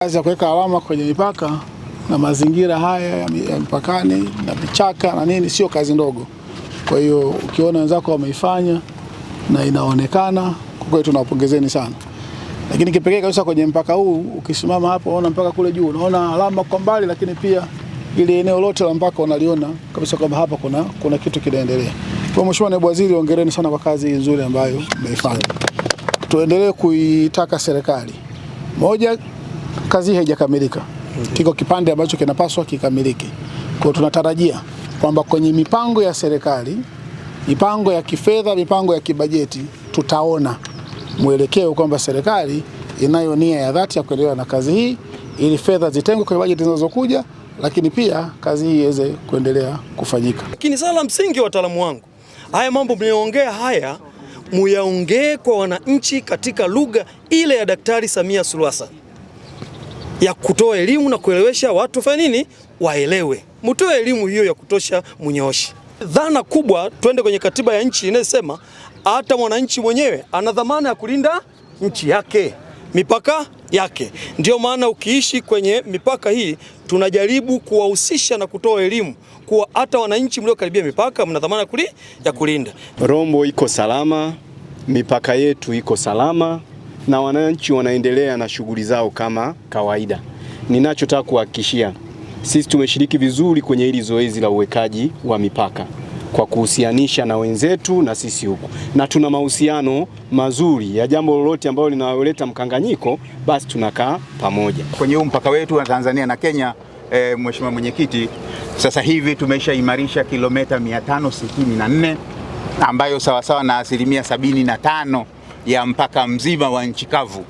Kazi ya kuweka alama kwenye mipaka na mazingira haya ya mpakani na vichaka na nini sio kazi ndogo. Kwa hiyo ukiona wenzako wameifanya na inaonekana, kwa kweli tunawapongezeni sana. Lakini kipekee kabisa kwenye mpaka huu, ukisimama hapo unaona mpaka kule juu, unaona alama kwa mbali, lakini pia ile eneo lote la mpaka unaliona kabisa kwamba hapa kuna kitu kinaendelea. Kwa Mheshimiwa Naibu Waziri, hongereni sana kwa kazi nzuri ambayo mmeifanya. Tuendelee kuitaka serikali. Moja, kazi haijakamilika. Kiko kipande ambacho kinapaswa kikamilike. Kwa tunatarajia kwamba kwenye mipango ya serikali, mipango ya kifedha, mipango ya kibajeti, tutaona mwelekeo kwamba serikali inayo nia ya dhati ya kuendelea na kazi hii ili fedha zitengwe kwenye bajeti zinazokuja, lakini pia kazi hii iweze kuendelea kufanyika. Lakini sala la msingi, wataalamu wangu, haya mambo mnayoongea haya muyaongee kwa wananchi katika lugha ile ya Daktari Samia Suluhu Hassan ya kutoa elimu na kuelewesha watu fanya nini, waelewe. Mtoe elimu hiyo ya kutosha, munyooshe. Dhana kubwa, twende kwenye katiba ya nchi inayosema hata mwananchi mwenyewe ana dhamana ya kulinda nchi yake, mipaka yake. Ndio maana ukiishi kwenye mipaka hii tunajaribu kuwahusisha na kutoa elimu kuwa hata wananchi mliokaribia mipaka mna dhamana ya kulinda. Rombo iko salama, mipaka yetu iko salama na wananchi wanaendelea na shughuli zao kama kawaida. Ninachotaka kuhakikishia, sisi tumeshiriki vizuri kwenye hili zoezi la uwekaji wa mipaka kwa kuhusianisha na wenzetu na sisi huku, na tuna mahusiano mazuri ya jambo lolote ambalo linaloleta mkanganyiko, basi tunakaa pamoja kwenye huu mpaka wetu wa Tanzania na Kenya. Mheshimiwa Mwenyekiti, sasa hivi tumeshaimarisha kilomita 564 ambayo sawasawa na 75% ya mpaka mzima wa nchi kavu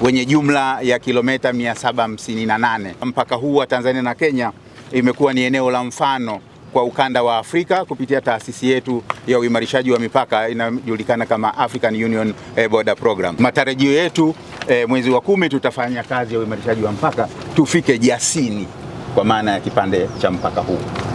wenye jumla ya kilomita 758. Mpaka huu wa Tanzania na Kenya imekuwa ni eneo la mfano kwa ukanda wa Afrika kupitia taasisi yetu ya uimarishaji wa mipaka inayojulikana kama African Union Border Program. Matarajio yetu mwezi wa 10 tutafanya kazi ya uimarishaji wa mpaka tufike Jasini kwa maana ya kipande cha mpaka huu.